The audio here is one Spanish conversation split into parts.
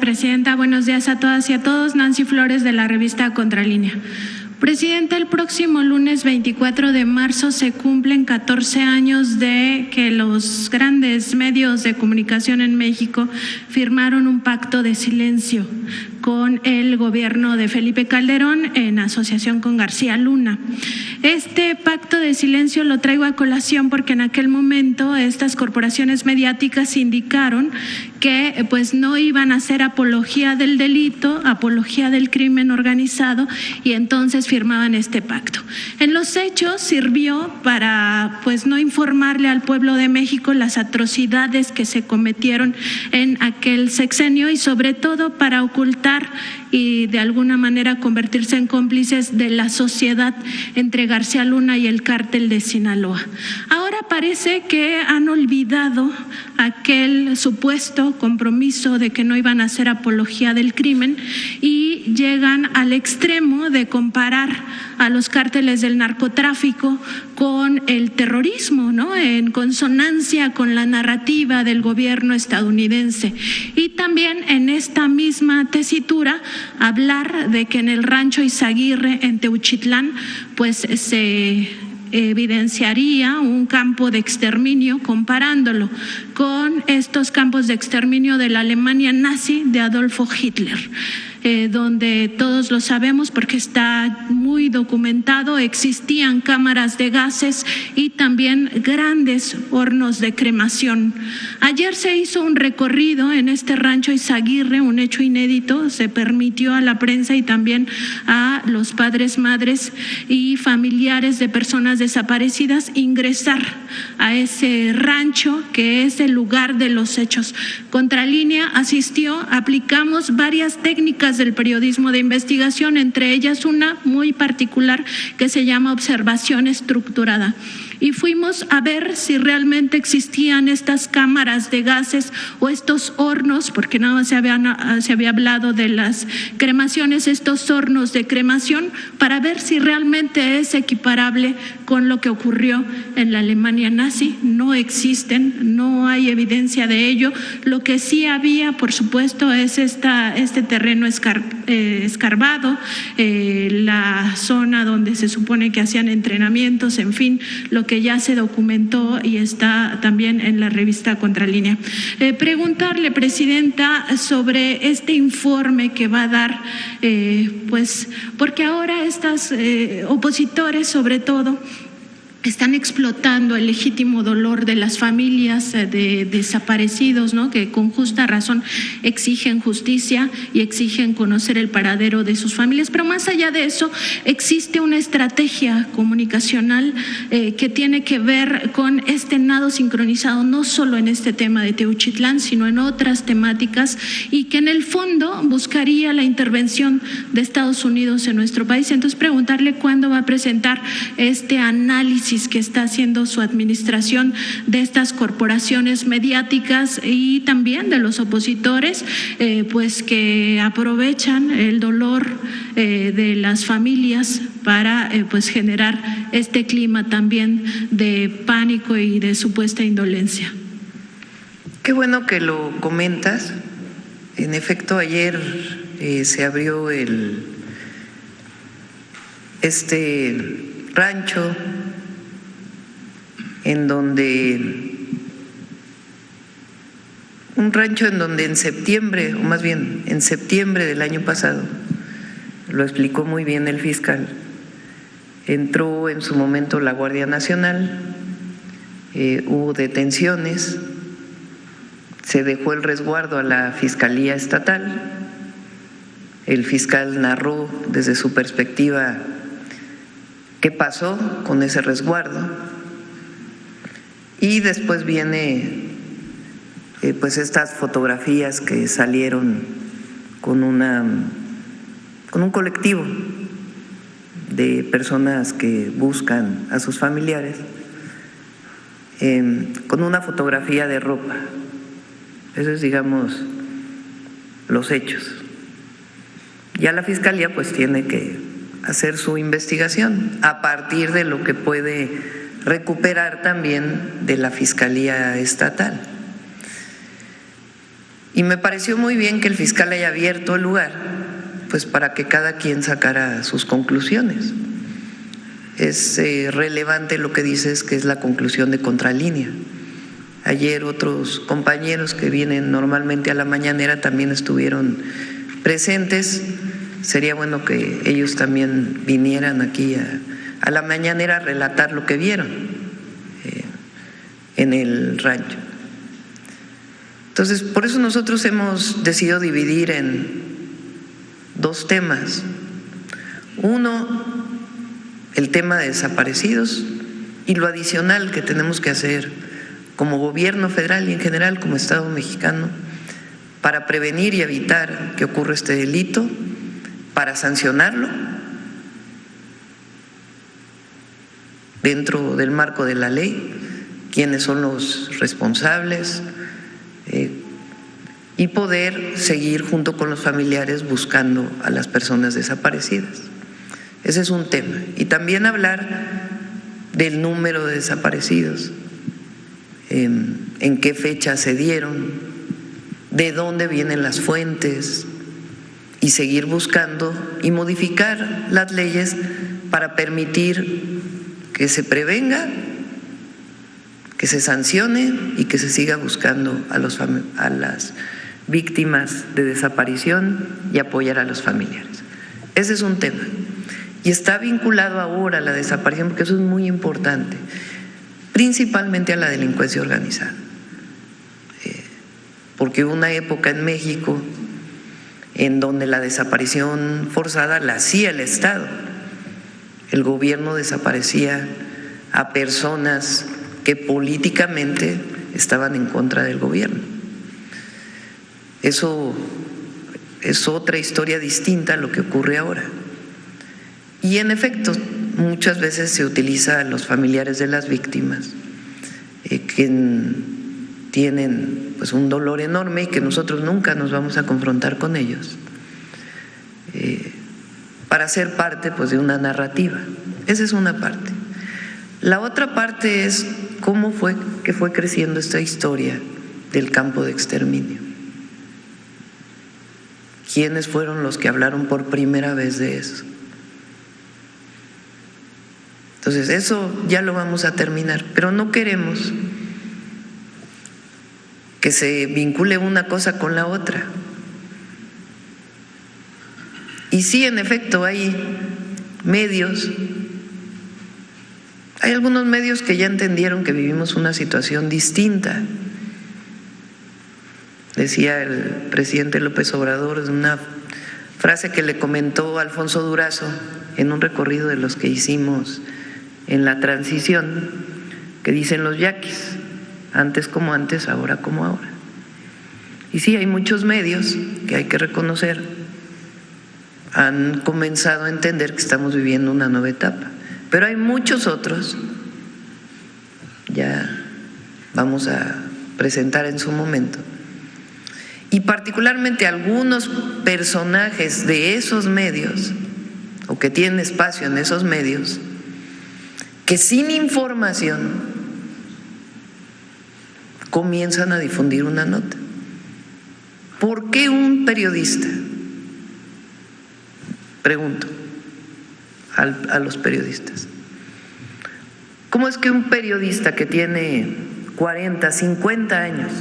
Presidenta. Buenos días a todas y a todos. Nancy Flores, de la revista Contralínea. Presidenta, el próximo lunes 24 de marzo se cumplen 14 años de que los grandes medios de comunicación en México firmaron un pacto de silencio con el gobierno de Felipe Calderón en asociación con García Luna. Este pacto de silencio lo traigo a colación porque en aquel momento estas corporaciones mediáticas indicaron que pues no iban a hacer apología del delito, apología del crimen organizado, y entonces firmaban este pacto. En los hechos sirvió para pues no informarle al pueblo de México las atrocidades que se cometieron en aquel sexenio y sobre todo para ocultar y de alguna manera convertirse en cómplices de la sociedad entre García Luna y el cártel de Sinaloa. Ahora parece que han olvidado aquel supuesto compromiso de que no iban a hacer apología del crimen y llegan al extremo de comparar a los cárteles del narcotráfico con el terrorismo, ¿no? En consonancia con la narrativa del gobierno estadounidense. Y también en esta misma tesitura hablar de que en el rancho Izaguirre, en Teuchitlán, pues se evidenciaría un campo de exterminio comparándolo con estos campos de exterminio de la Alemania nazi de Adolfo Hitler. Donde todos lo sabemos porque está muy documentado, existían cámaras de gases y también grandes hornos de cremación. Ayer se hizo un recorrido en este rancho Izaguirre, un hecho inédito, se permitió a la prensa y también a los padres, madres y familiares de personas desaparecidas ingresar a ese rancho que es el lugar de los hechos. Contralínea asistió, aplicamos varias técnicas del periodismo de investigación, entre ellas una muy particular que se llama observación estructurada. Y fuimos a ver si realmente existían estas cámaras de gases o estos hornos, porque nada más se había hablado de las cremaciones, estos hornos de cremación, para ver si realmente es equiparable con lo que ocurrió en la Alemania nazi. No existen, no hay evidencia de ello. Lo que sí había, por supuesto, es este terreno escarbado, la zona donde se supone que hacían entrenamientos, en fin, lo que ya se documentó y está también en la revista Contralínea. Preguntarle, Presidenta, sobre este informe que va a dar, pues porque ahora estos opositores, sobre todo, están explotando el legítimo dolor de las familias de desaparecidos, ¿no? Que con justa razón exigen justicia y exigen conocer el paradero de sus familias. Pero más allá de eso, existe una estrategia comunicacional que tiene que ver con este nado sincronizado, no solo en este tema de Teuchitlán, sino en otras temáticas, y que en el fondo buscaría la intervención de Estados Unidos en nuestro país. Entonces, preguntarle cuándo va a presentar este análisis que está haciendo su administración de estas corporaciones mediáticas y también de los opositores, pues que aprovechan el dolor de las familias para pues generar este clima también de pánico y de supuesta indolencia. Qué bueno que lo comentas. En efecto, ayer se abrió este rancho en donde en septiembre, o más bien en septiembre del año pasado, lo explicó muy bien el fiscal, entró en su momento la Guardia Nacional, hubo detenciones, se dejó el resguardo a la Fiscalía Estatal, el fiscal narró desde su perspectiva qué pasó con ese resguardo. Y después viene pues estas fotografías que salieron con un colectivo de personas que buscan a sus familiares, con una fotografía de ropa. Eso es, digamos, los hechos. Ya la Fiscalía pues tiene que hacer su investigación a partir de lo que puede recuperar también de la Fiscalía Estatal. Y me pareció muy bien que el fiscal haya abierto el lugar, pues para que cada quien sacara sus conclusiones. Es relevante lo que dices, que es la conclusión de Contralínea. Ayer otros compañeros que vienen normalmente a la mañanera también estuvieron presentes. Sería bueno que ellos también vinieran aquí a la mañanera a relatar lo que vieron en el rancho. Entonces, por eso nosotros hemos decidido dividir en dos temas. Uno, el tema de desaparecidos, y lo adicional que tenemos que hacer como gobierno federal y en general como Estado mexicano para prevenir y evitar que ocurra este delito, para sancionarlo dentro del marco de la ley, quiénes son los responsables, y poder seguir junto con los familiares buscando a las personas desaparecidas. Ese es un tema. Y también hablar del número de desaparecidos, en qué fecha se dieron, de dónde vienen las fuentes, y seguir buscando y modificar las leyes para permitir que se prevenga, que se sancione y que se siga buscando a las víctimas de desaparición y apoyar a los familiares. Ese es un tema. Y está vinculado ahora a la desaparición, porque eso es muy importante, principalmente a la delincuencia organizada. Porque hubo una época en México en donde la desaparición forzada la hacía el Estado. El gobierno desaparecía a personas que políticamente estaban en contra del gobierno. Eso es otra historia distinta a lo que ocurre ahora. Y en efecto, muchas veces se utiliza a los familiares de las víctimas, que tienen pues un dolor enorme y que nosotros nunca nos vamos a confrontar con ellos, para ser parte pues de una narrativa. Esa es una parte. La otra parte es cómo fue que fue creciendo esta historia del campo de exterminio. ¿Quiénes fueron los que hablaron por primera vez de eso? Entonces, eso ya lo vamos a terminar, pero no queremos que se vincule una cosa con la otra. Y sí, en efecto, hay medios, hay algunos medios que ya entendieron que vivimos una situación distinta. Decía el presidente López Obrador en una frase que le comentó Alfonso Durazo en un recorrido de los que hicimos en la transición, que dicen los yaquis: antes como antes, ahora como ahora. Y sí, hay muchos medios que hay que reconocer, han comenzado a entender que estamos viviendo una nueva etapa, pero hay muchos otros, ya vamos a presentar en su momento, y particularmente algunos personajes de esos medios, o que tienen espacio en esos medios, que sin información comienzan a difundir una nota. ¿Por qué un periodista? Pregunto a los periodistas. ¿Cómo es que un periodista que tiene 40, 50 años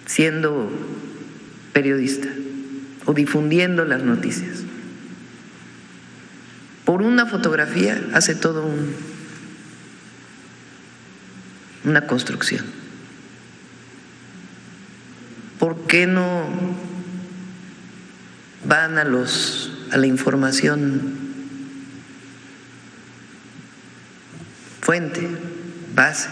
siendo periodista o difundiendo las noticias, por una fotografía hace todo una construcción? ¿Por qué no van a la información fuente, base?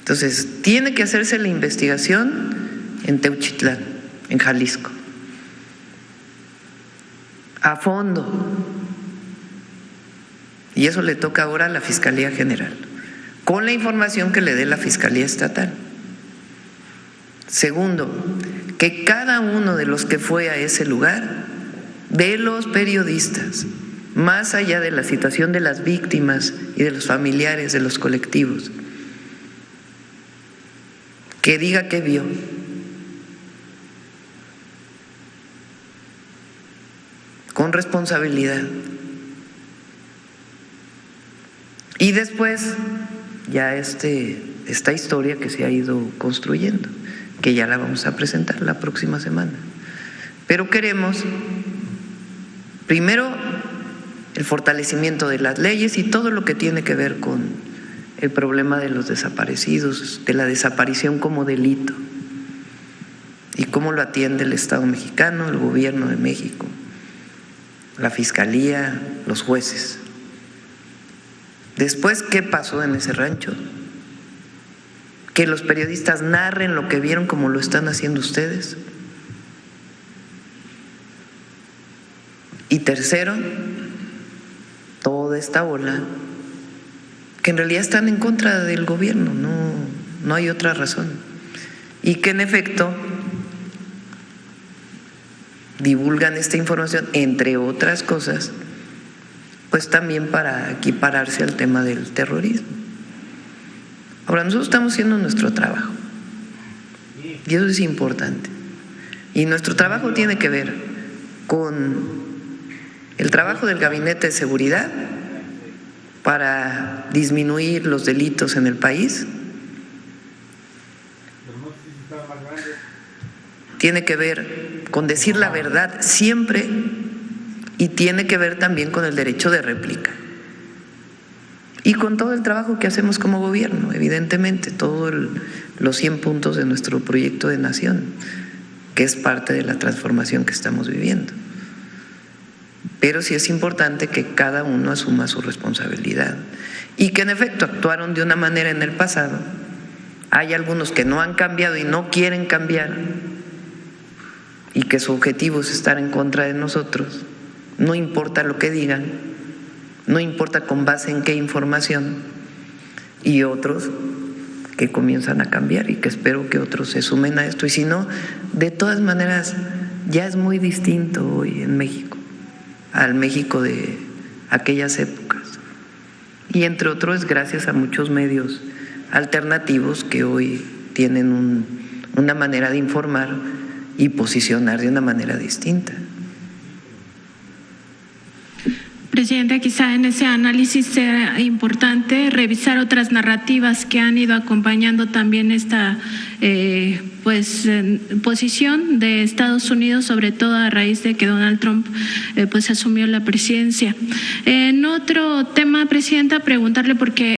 Entonces, tiene que hacerse la investigación en Teuchitlán, en Jalisco, a fondo. Y eso le toca ahora a la Fiscalía General, con la información que le dé la Fiscalía Estatal. Segundo, que cada uno de los que fue a ese lugar, de los periodistas, más allá de la situación de las víctimas y de los familiares de los colectivos, que diga qué vio. Con responsabilidad. Y después ya esta historia que se ha ido construyendo, que ya la vamos a presentar la próxima semana. Pero queremos, primero, el fortalecimiento de las leyes y todo lo que tiene que ver con el problema de los desaparecidos, de la desaparición como delito y cómo lo atiende el Estado mexicano, el Gobierno de México, la Fiscalía, los jueces. Después, ¿qué pasó en ese rancho? Que los periodistas narren lo que vieron como lo están haciendo ustedes. Y tercero, toda esta ola que en realidad están en contra del gobierno, no hay otra razón. Y que en efecto divulgan esta información, entre otras cosas, pues también para equipararse al tema del terrorismo. Ahora, nosotros estamos haciendo nuestro trabajo y eso es importante. Y nuestro trabajo tiene que ver con el trabajo del Gabinete de Seguridad para disminuir los delitos en el país. Tiene que ver con decir la verdad siempre y tiene que ver también con el derecho de réplica. Y con todo el trabajo que hacemos como gobierno, evidentemente, todos los 100 puntos de nuestro proyecto de nación, que es parte de la transformación que estamos viviendo. Pero sí es importante que cada uno asuma su responsabilidad y que en efecto actuaron de una manera en el pasado. Hay algunos que no han cambiado y no quieren cambiar y que su objetivo es estar en contra de nosotros, no importa lo que digan, no importa con base en qué información, y otros que comienzan a cambiar y que espero que otros se sumen a esto. Y si no, de todas maneras ya es muy distinto hoy en México al México de aquellas épocas, y entre otros gracias a muchos medios alternativos que hoy tienen una manera de informar y posicionar de una manera distinta. Presidenta, quizá en ese análisis sea importante revisar otras narrativas que han ido acompañando también esta posición de Estados Unidos, sobre todo a raíz de que Donald Trump asumió la presidencia. En otro tema, Presidenta, preguntarle porque